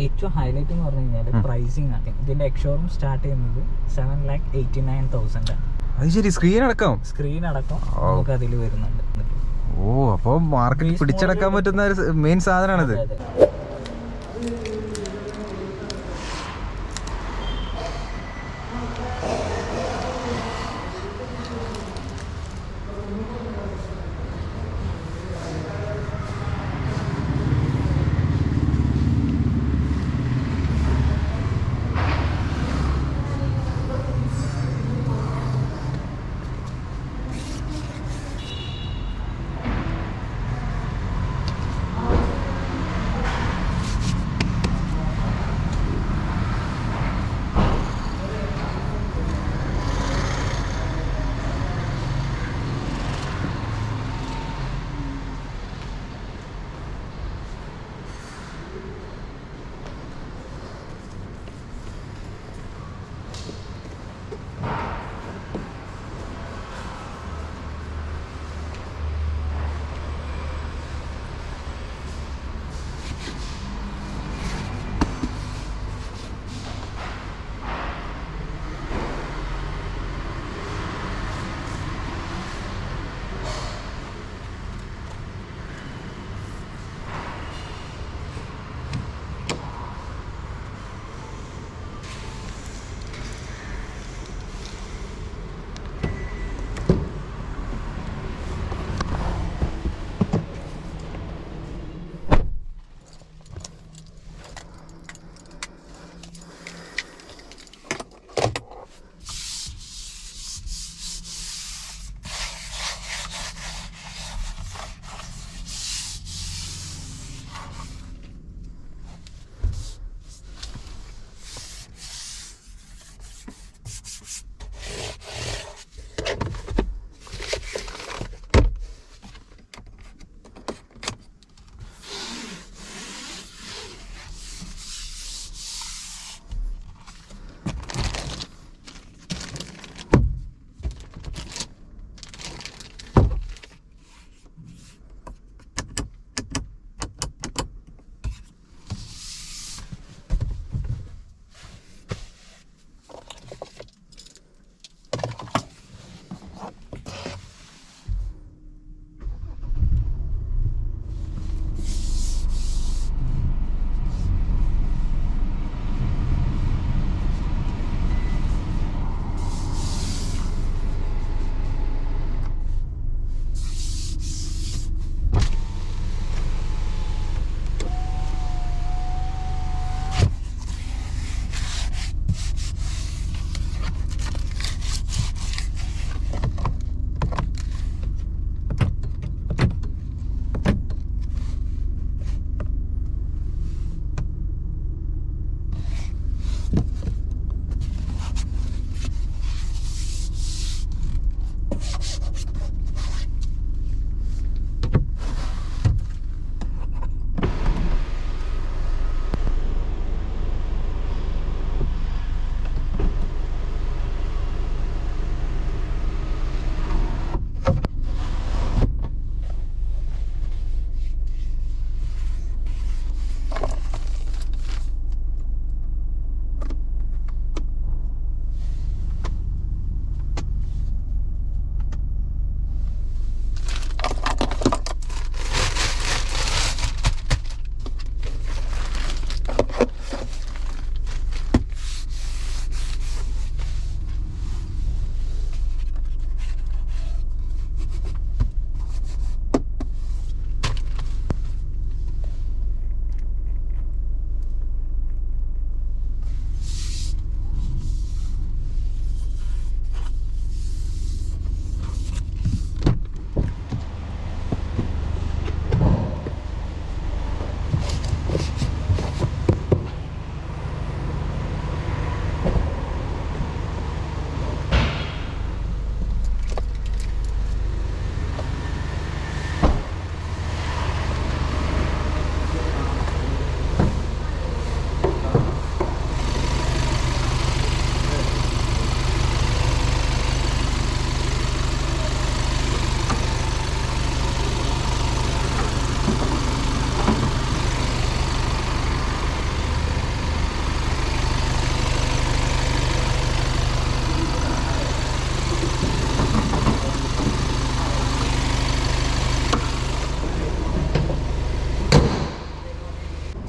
ഏറ്റവും ഹൈലൈറ്റ് എന്ന് പറഞ്ഞു കഴിഞ്ഞാൽ പ്രൈസിങ് ആണ്. ഇതിന്റെ എക്സ്ഷോറൂം സ്റ്റാർട്ട് ചെയ്യുന്നത് 7,89,000. അത് ശരി, സ്ക്രീൻ അടക്കം നമുക്ക് അതിൽ വരുന്നുണ്ട്. ഓ, അപ്പൊ മാർക്കറ്റ് പിടിച്ചടക്കാൻ പറ്റുന്ന ഒരു മെയിൻ സാധനമാണിത്.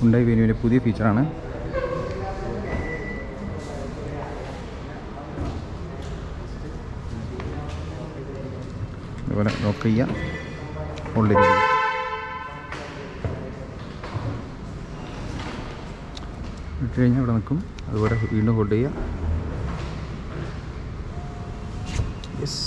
ഹുണ്ടായി വെന്യൂവിൻ്റെ പുതിയ ഫീച്ചറാണ്. അതുപോലെ ലോക്ക് ചെയ്യുക, ഹോൾഡ് ചെയ്ത് ഇട്ട് കഴിഞ്ഞാൽ ഇവിടെ നിൽക്കും. അതുപോലെ വീണ്ടും ഹോൾഡ് ചെയ്യുക. യെസ്.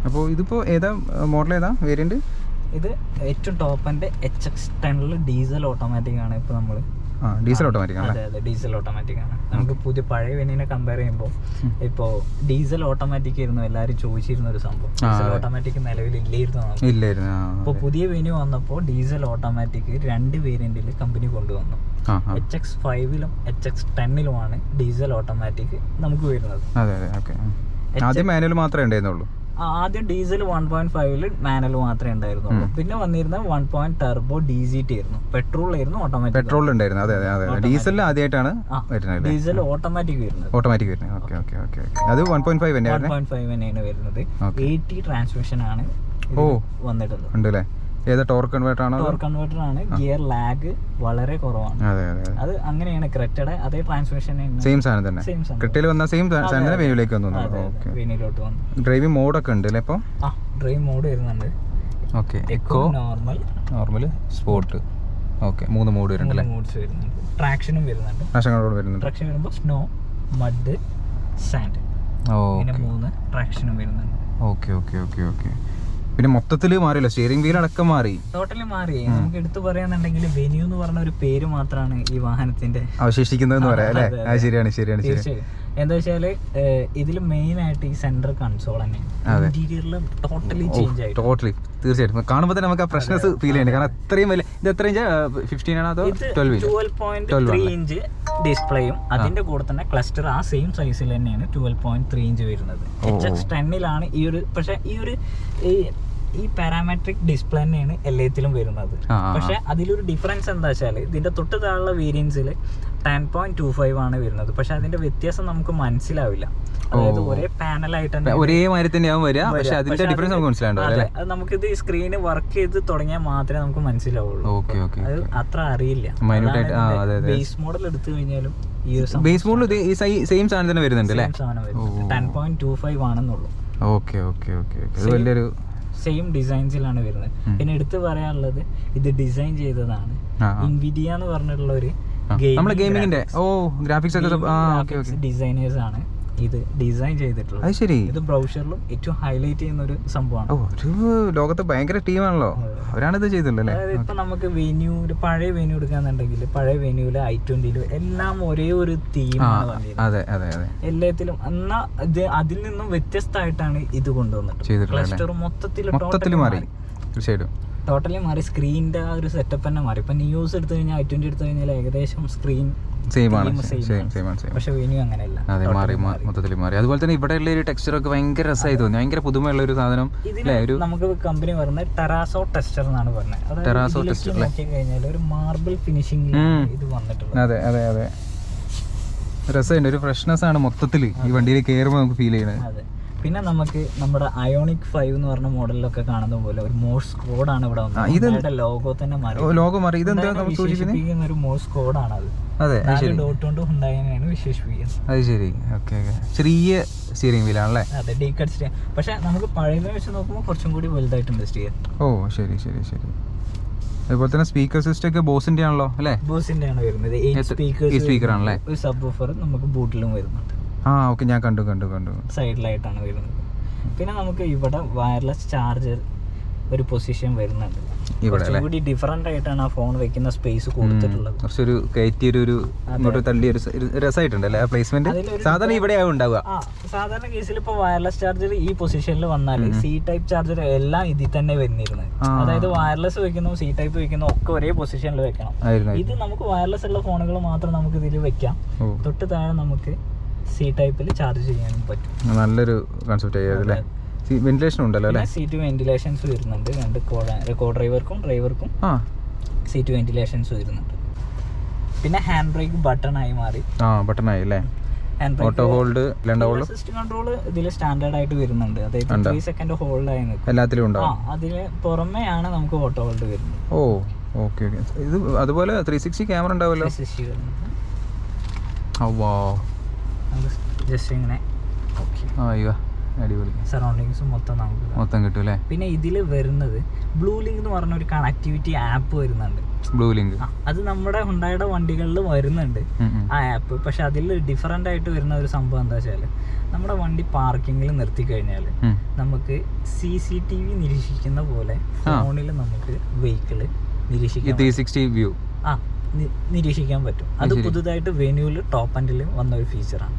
അപ്പോൾ ഇതിപ്പോൾ ഏതാ മോഡൽ, ഏതാ വേരിയൻറ്റ്? ഇത് ഏറ്റവും ടോപ്പ് എൻ്റെ HX10 ഡീസൽ ഓട്ടോമാറ്റിക് ആണ് ഇപ്പോൾ നമ്മൾ. ഡീസൽ ഓട്ടോമാറ്റിക് ആണ്. അതെ അതെ, ഡീസൽ ഓട്ടോമാറ്റിക് ആണ്. നമുക്ക് പുതിയ പഴയ വെനിനെ കമ്പയർ ചെയ്യുമ്പോൾ ഇപ്പോൾ ഡീസൽ ഓട്ടോമാറ്റിക് ആയിരുന്നു എല്ലാവരും ചോദിച്ചിരുന്ന ഒരു സംഭവം. ഡീസൽ ഓട്ടോമാറ്റിക് നിലവിൽ ഇല്ലായിരുന്നു. അപ്പോൾ പുതിയ വെനി വന്നപ്പോൾ ഡീസൽ ഓട്ടോമാറ്റിക് 2 വേരിയന്റിൽ കമ്പനി കൊണ്ടുവന്നു. HX5ലും HX10ലുമാണ് ഡീസൽ ഓട്ടോമാറ്റിക് നമുക്ക് വരുന്നത്. ആദ്യം മാനുവൽ മാത്രമേ ഉണ്ടായിരുന്നുള്ളൂ. ആദ്യം ഡീസൽ 1.5 മാനുവൽ മാത്രമേ ഉണ്ടായിരുന്നുള്ളൂ. പിന്നെ വന്നിരുന്ന 1 ടർബോ DGT ആയിരുന്നു. പെട്രോൾ ആയിരുന്നു ഓട്ടോമാറ്റിക്. പെട്രോൾ ഉണ്ടായിരുന്നു. അതെ അതെ, ഡീസൽ ആദ്യമായിട്ടാണ് വരുന്നത്. ഡീസൽ ഓട്ടോമാറ്റിക് വരുന്നത്. അത് 1.5 തന്നെയാണ് വരുന്നത്. 80 ട്രാൻസ്മിഷൻ ആണ് വന്നിട്ടുള്ളത്. ഉണ്ടല്ലേ? ഏതാ ടോർക്ക് കൺവേർട്ടർ ആണോ? ടോർക്ക് കൺവേർട്ടർ ആണ്. ഗിയർ ലാഗ് വളരെ കുറവാണ്. അത് അങ്ങനെയാണ് ക്രെറ്റയുടെ അതേ ട്രാൻസ്മിഷൻ. സെയിം സാധനം തന്നെ. ക്രെറ്റയിൽ വന്ന സെയിം സാധനം തന്നെ വെന്യൂലേക്ക് വന്നു. വെന്യൂലോട്ട് വന്നു. ഡ്രൈവിംഗ് മോഡൊക്കെ ഉണ്ട് അല്ലേ ഇപ്പോൾ? ഡ്രൈവിംഗ് മോഡ് വരുന്നുണ്ട്. Okay, eco, normal, sport. Okay, 3 mode വരുന്നുണ്ട്. മോഡ്സ് വരുന്നുണ്ട്. ട്രാക്ഷനും വരുന്നുണ്ട്. ട്രാക്ഷൻ വരുമ്പോൾ സ്നോ, മഡ്, സാൻഡ്, പിന്നെ 3 ട്രാക്ഷനും വരുന്നുണ്ട്. Okay okay okay okay. പിന്നെ മൊത്തത്തിൽ മാറിയല്ലോ, സ്റ്റിയറിംഗ് വീൽ അടക്കം മാറി, ടോട്ടലി മാറി. നമുക്ക് എടുത്തു പറയാന്നുണ്ടെങ്കിൽ വെന്യൂ എന്ന് പറഞ്ഞ ഒരു പേര് മാത്രമാണ് ഈ വാഹനത്തിന്റെ അവശേഷിക്കുന്നതെന്ന് പറയാം അല്ലേ? ശരിയാണ് ശരിയാണ് ശരി. എന്താ വെച്ചാല് ഇതിൽ മെയിൻ ആയിട്ട് ഈ സെൻട്രൽ കൺസോൾ തന്നെ ഇന്റീരിയറിൽ ടോട്ടലി ചേഞ്ച് ആയി. ടോട്ടലി, തീർച്ചയായിട്ടും കാണുമ്പോൾ തന്നെ നമുക്ക് ആ ഫ്രഷ്നെസ് ഫീൽ ചെയ്യുന്നുണ്ട്. കാരണം അത്രയും വലിയ, ഇത് എത്ര ഇഞ്ച്? 15 ആണോ അതോ 12.3 ഇഞ്ച് ഡിസ്പ്ലേയും അതിന്റെ കൂടെ തന്നെ ക്ലസ്റ്റർ ആ സെയിം സൈസിൽ തന്നെയാണ് 12.3 ഇഞ്ച് വരുന്നത്. HX10 ഈ ഒരു, പക്ഷെ ഈ പാരാമെട്രിക് ഡിസ്പ്ലേ തന്നെയാണ് എല്ലാത്തിലും വരുന്നത്. പക്ഷെ അതിലൊരു ഡിഫറൻസ് എന്താ വെച്ചാൽ ഇതിന്റെ തൊട്ട് താഴെയുള്ള വേരിയൻസിൽ 10.25 ആണ് വരുന്നത്. പക്ഷെ അതിന്റെ വ്യത്യാസം നമുക്ക് മനസ്സിലാവില്ല. അതായത് ഒരേ പാനലായിട്ട് തന്നെ ഒരേ മാതിരി തന്നെയാവും വരിക, പക്ഷെ അതിന്റെ ഡിഫറൻസ് നമുക്ക് മനസ്സിലാവില്ല. അത് നമുക്കിത് സ്ക്രീന് വർക്ക് ചെയ്ത് തുടങ്ങിയാൽ മാത്രമേ നമുക്ക് മനസ്സിലാവുള്ളൂ. അത് അത്ര അറിയില്ല. ബേസ് മോഡൽ എടുത്തു കഴിഞ്ഞാലും ഈ ഒരു ബേസ് മോഡൽ സെയിം സാധനം തന്നെ വരുന്നുണ്ട് അല്ലേ? 10.25 ആണെന്നുള്ളൂ. Okay okay okay. അത് വലിയൊരു സെയിം ഡിസൈൻസിലാണ് വരുന്നത്. പിന്നെ എടുത്തു പറയാനുള്ളത് ഇത് ഡിസൈൻ ചെയ്തതാണ് ഇൻവിഡിയ എന്ന് പറഞ്ഞിട്ടുള്ള ഒരു ഗെയിമിങ്ങിന്റെ ഡിസൈനേഴ്സ് ആണ് ഇത് ഡിസൈൻ ചെയ്തിട്ടുള്ളത്. ഇത് ബ്രൗഷറിലും ഏറ്റവും ഹൈലൈറ്റ് ചെയ്യുന്ന ഒരു സംഭവമാണ്. ലോകത്ത് ഭയങ്കര ടീമാണല്ലോ, അവരാണ് ഇത് ചെയ്തിട്ടുള്ളത്. അതായത് ഇപ്പൊ നമുക്ക് പഴയ വെന്യൂ എടുക്കാന്നുണ്ടെങ്കിൽ പഴയ വെന്യൂല് i20 എല്ലാം ഒരേ ഒരു തീമാണ് വന്നിരുന്നത് എല്ലാത്തിലും. എന്നാ ഇത് അതിൽ നിന്നും വ്യത്യസ്തമായിട്ടാണ് ഇത് കൊണ്ടുവന്നിട്ട് ക്ലസ്റ്റർ മൊത്തത്തിൽ മാറി. തീർച്ചയായിട്ടും ടോട്ടലി മാറി. സ്ക്രീനിന്റെ ആ ഒരു സെറ്റപ്പ് തന്നെ മാറി. ഇപ്പൊ ന്യൂസ് എടുത്തു കഴിഞ്ഞാൽ i20 എടുത്തു കഴിഞ്ഞാൽ ഏകദേശം സ്ക്രീൻ പക്ഷെ വെന്യൂ അങ്ങനെയല്ല. അതെ, മാറി, മൊത്തത്തിൽ മാറി. അതുപോലെ തന്നെ ഇവിടെയുള്ള ഒരു ടെക്സ്ചർ ഒക്കെ ഭയങ്കര രസമായി തോന്നി. ഭയങ്കര പുതുമയുള്ള ഒരു സാധനം. നമുക്ക് കമ്പനി പറഞ്ഞത് ടെറാസോ ടെസ്റ്റർ എന്നാണ് പറഞ്ഞത്. ടെറാസോ ടെസ്റ്റർ നോക്കി കഴിഞ്ഞാൽ ഒരു മാർബിൾ ഫിനിഷിംഗ് ഇത് വന്നിട്ടുള്ളത്. അതെ അതെ അതെ, രസമുണ്ട്. ഒരു ഫ്രഷ്നെസ് ആണ് മൊത്തത്തിൽ ഈ വണ്ടിയിൽ കയറുമ്പോൾ നമുക്ക് ഫീൽ ചെയ്യുന്നത്. പിന്നെ നമുക്ക് നമ്മുടെ അയോണിക് 5 എന്ന് പറഞ്ഞ മോഡലിലൊക്കെ കാണുന്ന പോലെ ഒരു മോഴ്സ് കോഡാണ് ഇവിടെ വന്നത്. ലോഗോ തന്നെ മാറി. വിശേഷിപ്പിക്കുന്ന ഒരു മോഴ്സ് കോഡാണ് അത്. ഡോട്ട് കൊണ്ട് ഉണ്ടായാണ് വിശേഷിപ്പിക്കുന്നത്. അത് ശരി. ഓക്കെ. ചെറിയ സ്റ്റിയറിംഗ് വീലാണല്ലേ? അതെ, ഡീകട്ട് സ്റ്റിയറിംഗ്. പക്ഷെ നമുക്ക് പഴയതിനെ വെച്ച് നോക്കുമ്പോൾ കുറച്ചും കൂടി വലുതായിട്ടുണ്ട് സ്റ്റിയർ. ശരി ശരി ശരി. അതുപോലെ തന്നെ സ്പീക്കർ സിസ്റ്റം ഒക്കെ ബോസിന്റെ ആണല്ലോ അല്ലേ? ബോസിന്റെ ആണ് വരുന്നത്. 8 സ്പീക്കർ ആണല്ലേ? ഒരു സബ് വൂഫർ നമുക്ക് ബൂട്ടിലും വരുന്നുണ്ട്. ഓക്കെ, ഞാൻ കണ്ടു സൈഡിലായിട്ടാണ് വരുന്നത്. പിന്നെ നമുക്ക് ഇവിടെ വയർലെസ് ചാർജർ ഒരു പൊസിഷൻ വരുന്നുണ്ട്. കുറച്ചുകൂടി ഡിഫറെന്റ് ആയിട്ടാണ് ആ ഫോൺ വെക്കുന്ന സ്പേസ് കൊടുത്തിട്ടുള്ളത്. കുറച്ചൊരു കയറ്റിയൊരു ഇങ്ങോട്ട് തള്ളിയൊരു രസമായിട്ടുണ്ട് അല്ലേ പ്ലേസ്മെന്റ്? സാധാരണ ഇവിടെ ഉണ്ടാവുക. സാധാരണ കേസിൽ ഇപ്പൊ വയർലെസ് ചാർജർ ഈ പൊസിഷനിൽ വന്നാൽ സി ടൈപ്പ് ചാർജർ എല്ലാം ഇതിൽ തന്നെ വരുന്നിരുന്നത്. അതായത് വയർലെസ് വെക്കുന്നു, സി ടൈപ്പ് വെക്കുന്നു, ഒക്കെ ഒരേ പൊസിഷനിൽ വെക്കണം. ഇത് നമുക്ക് വയർലെസ് ഉള്ള ഫോണുകൾ മാത്രം നമുക്ക് ഇതിൽ വെക്കാം. തൊട്ട് താഴെ നമുക്ക് സി ടൈപ്പിൽ ചാർജ് ചെയ്യാനും പറ്റും. നല്ലൊരു കൺസെപ്റ്റ് ആയതല്ലേ. വെന്റിലേഷൻ ഉണ്ടല്ലോ അല്ലേ? സീറ്റ് വെന്റിലേഷൻസ് വരുന്നുണ്ട്. 2 കോ ഡ്രൈവർക്കും സീറ്റ് വെന്റിലേഷൻസ് വരുന്നുണ്ട്. പിന്നെ ഹാൻഡ് ബ്രേക്ക് ബട്ടൺ ആയി മാറി. ബട്ടൺ ആയി അല്ലേ? ഓട്ടോ ഹോൾഡ്, അസിസ്റ്റ് കൺട്രോൾ ഇതിൽ സ്റ്റാൻഡേർഡ് ആയിട്ട് വരുന്നുണ്ട്. അതായത് 3 സെക്കൻഡ് ഹോൾഡ് ആയി നിൽക്കും. എല്ലാത്തിലും ഉണ്ടാവും. അതിന് പുറമെയാണ് നമുക്ക് ഓട്ടോ ഹോൾഡ് വരുന്നത്. ഓക്കെ. ഇത് അതുപോലെ 360 ക്യാമറ ഉണ്ടാവുമല്ലോ. ജസ്റ്റ് ഇങ്ങനെ അടിപൊളി സറൗണ്ടിങ്സ് മൊത്തം കിട്ടും അല്ലേ? പിന്നെ ഇതിൽ വരുന്നത് ബ്ലൂ ലിങ്ക് എന്ന് പറഞ്ഞ ഒരു കണക്ടിവിറ്റി ആപ്പ് വരുന്നുണ്ട്. ബ്ലൂ ലിങ്ക് അത് നമ്മുടെ ഹുണ്ടായുടെ വണ്ടികളിൽ വരുന്നുണ്ട് ആ ആപ്പ്. പക്ഷെ അതിൽ ഡിഫറെന്റ് ആയിട്ട് വരുന്ന ഒരു സംഭവം എന്താ വെച്ചാല് നമ്മുടെ വണ്ടി പാർക്കിങ്ങിൽ നിർത്തി കഴിഞ്ഞാൽ നമുക്ക് CCTV നിരീക്ഷിക്കുന്ന പോലെ ഫോണിൽ നമുക്ക് വെഹിക്കിള് നിരീക്ഷിക്കാൻ പറ്റും. അത് പുതുതായിട്ട് വെന്യൂല് ടോപ്പ് എൻഡിൽ വന്ന ഒരു ഫീച്ചറാണ്.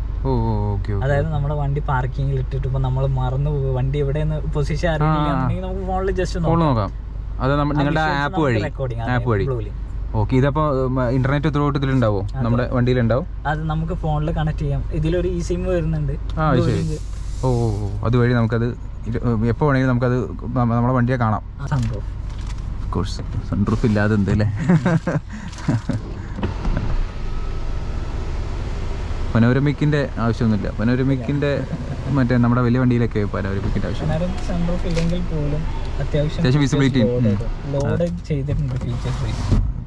അതായത് നമ്മുടെ വണ്ടി പാർക്കിങ്ങിൽ ഇട്ടിട്ട് ഇപ്പൊ നമ്മൾ മറന്നു പോകും, വണ്ടി എവിടെ പൊസിഷൻ അറിയില്ലെങ്കിൽ നമുക്ക് ഫോണിൽ ജസ്റ്റ് നോക്കാം. ഇതപ്പോ ഇന്റർനെറ്റ് ത്രൂഔട്ട് ഇതിലുണ്ടാവോ? നമ്മുടെ വണ്ടിയിലുണ്ടാവും. അത് നമുക്ക് ഫോണിൽ കണക്ട് ചെയ്യാം. ഇതിലൊരു eSIM വരുന്നുണ്ട്. അതുവഴി നമുക്കത് എപ്പോ വേണമെങ്കിലും നമുക്കത് നമ്മുടെ വണ്ടിയെ കാണാം. സൺറൂഫ് ഇല്ലാതെ എന്തല്ലേ? പനോരമിക്കിന്റെ ആവശ്യമൊന്നുമില്ല. പനോരമിക്കിന്റെ മറ്റേ നമ്മുടെ വലിയ വണ്ടിയിലൊക്കെ പനോരമിക്കിന്റെ ആവശ്യം. സൺറൂഫ് ഇല്ലെങ്കിൽ പോലും അത്യാവശ്യം വിസിബിലിറ്റി ലോഡ് ചെയ്തിട്ടുണ്ട് ഫീച്ചേഴ്സ്.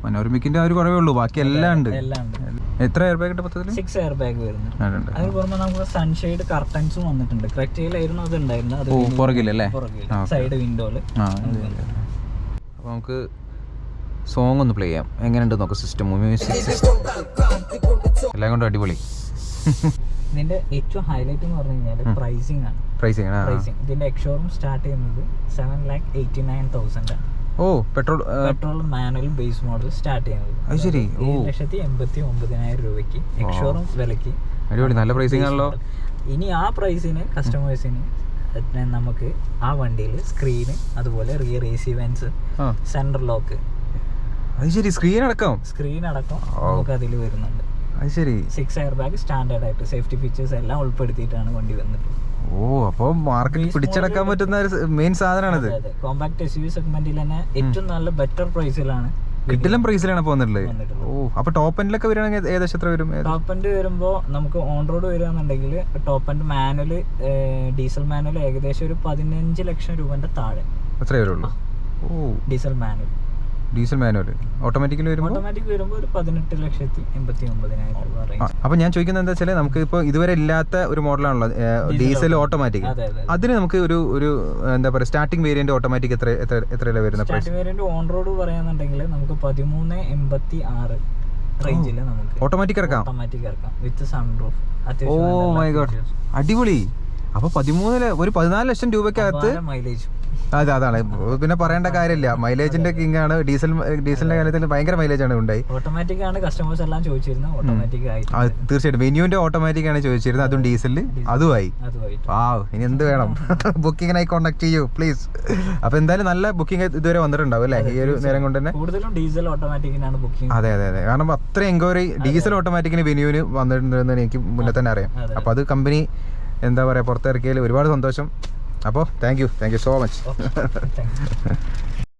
പനോരമിക്കിന്റെ ഒരു കുറവേ ഉള്ളൂ, ബാക്കി എല്ലാം ഉണ്ട്. എത്ര എയർ ബാഗ് ഉണ്ട് മൊത്തത്തിൽ? 6 എയർ ബാഗ് വരുന്നുണ്ട്. അതിന് പുറമെ നമുക്ക് സൺഷെയ്ഡ് കർട്ടൻസും വന്നിട്ടുണ്ട്. ക്രെറ്റയിലായിരുന്നു അത് ഉണ്ടായിരുന്നത്. അത് പുറകിലല്ലേ, സൈഡ് വിൻഡോയില്. അപ്പോൾ നമുക്ക് സോങ് ഒന്ന് പ്ലേ ചെയ്യാം. എങ്ങനെയുണ്ട് നോക്കാം സിസ്റ്റം, മ്യൂസിക് സിസ്റ്റം എല്ലാം കൊണ്ടും അടിപൊളി. ഇതിന്റെ ഏറ്റവും ഹൈലൈറ്റ് എന്ന് പറഞ്ഞു കഴിഞ്ഞാൽ പ്രൈസിംഗ് ആണ്. പ്രൈസിംഗ് ഇതിന്റെ എക്സ്ഷോറൂം സ്റ്റാർട്ട് ചെയ്യുന്നത് 7,89,000 ആണ്. ഓ, petrol manual base model start ചെയ്യുന്നത് 7,89,000 രൂപയ്ക്ക് എക്സ്ഷോറൂം വിലയ്ക്ക്. അടിപൊളി, നല്ല പ്രൈസിംഗ് ആണല്ലോ. ഇനി ആ പ്രൈസിന് കസ്റ്റമേഴ്സിന് നമുക്ക് ആ വണ്ടിയിൽ സ്ക്രീന്, അതുപോലെ rear AC vents, centre lock, screen അടക്കം നമുക്ക് അതിൽ വരുന്നുണ്ട്. 6 എയർ ബാഗ് സ്റ്റാൻഡേർഡ് ആയിട്ട് സേഫ്റ്റി ഫീച്ചേഴ്സ് എല്ലാം ഉൾപ്പെടുത്തിയിട്ടാണ് വണ്ടി വന്നിട്ടുള്ളത്. ഓ, അപ്പൊ മാർക്കറ്റിൽ പിടിച്ചെടുക്കാൻ പറ്റുന്ന ഒരു മെയിൻ സാധനമാണിത്. കോമ്പാക്ട് SUV സെഗ്മെന്റിൽ തന്നെ ഏറ്റവും നല്ല ബെറ്റർ പ്രൈസിലാണ്, കിട്ടിലും പ്രൈസിലാണ് പോകുന്നുള്ളത്. ഓ, അപ്പൊ ടോപ്പ് എൻഡിലൊക്കെ വരികയാണെങ്കിൽ ഏകദേശം എത്ര വരും? ടോപ്പ് എൻഡ് വരുമ്പോൾ നമുക്ക് ഓൺ റോഡ് വരികയാണെന്നുണ്ടെങ്കിൽ top end manual, diesel manual ഏകദേശം ഒരു 15 ലക്ഷം രൂപന്റെ താഴെ അത്രേ വരുള്ളൂ. ഓ, ഡീസൽ മാനുവൽ ഓട്ടോമാറ്റിക് വരുമ്പോൾ ഒരു 18,89,000 രൂപ. അപ്പൊ ഞാൻ ചോദിക്കുന്നത് എന്താ വെച്ചാൽ, നമുക്ക് ഇപ്പൊ ഇതുവരെ ഇല്ലാത്ത ഒരു മോഡലാണല്ലോ ഡീസൽ ഓട്ടോമാറ്റിക്. അതിന് നമുക്ക് ഒരു എന്താ പറയുക സ്റ്റാർട്ടിംഗ് വേരിയന്റ് ഓട്ടോമാറ്റിക് എത്രയല്ല വരുന്നത്? സ്റ്റാർട്ടിംഗ് വേരിയന്റ് ഓൺ റോഡ് പറയുകയാണെന്നുണ്ടെങ്കിൽ നമുക്ക് 13,86 റേഞ്ചില് നമുക്ക് ഓട്ടോമാറ്റിക് ഇറക്കാം വിത്ത് സൺറൂഫ്. ഓ മൈ ഗോഡ്, അടിപൊളി. അപ്പൊ 14 ലക്ഷം രൂപയ്ക്കകത്ത് മൈലേജ്. അതാണ്, പിന്നെ പറയേണ്ട കാര്യമില്ല. മൈലേജിന്റെ കിങ് ആണ്. ഡീസലിന്റെ കാര്യത്തിൽ ഭയങ്കര മൈലേജ് ആണ് ഉണ്ടായി. ഓട്ടോമാറ്റിക് ആണ് കസ്റ്റമേഴ്സ് എല്ലാം ചോദിച്ചിരുന്നത്. ഓട്ടോമാറ്റിക് ആയി തീർച്ചയായിട്ടും. വെന്യൂന്റെ ഓട്ടോമാറ്റിക് ആണ് ചോദിച്ചിരുന്നത്, അതും ഡീസലില് അതുമായി. ഇനി എന്ത് വേണം? ബുക്കിങ്ങിനായി കോൺടാക്ട് ചെയ്യൂ പ്ലീസ്. അപ്പൊ എന്തായാലും നല്ല ബുക്കിംഗ് ഇതുവരെ വന്നിട്ടുണ്ടാവും അല്ലേ ഈ ഒരു നേരം കൊണ്ട് തന്നെ? കൂടുതലും ഡീസൽ ഓട്ടോമാറ്റിക്കിനാണ് ബുക്കിംഗ്. അതെ, കാരണം അത്ര എൻക്വയറി ഡീസൽ ഓട്ടോമാറ്റിക്കിന് വെന്യൂവിന് വന്നിട്ടുണ്ടെന്ന് എനിക്ക് മുന്നേ തന്നെ അറിയാം. അപ്പൊ അത് കമ്പനി എന്താ പറയാ പുറത്തിറക്കിയതിൽ ഒരുപാട് സന്തോഷം. അപ്പോൾ താങ്ക് യു സോ മച്ച്.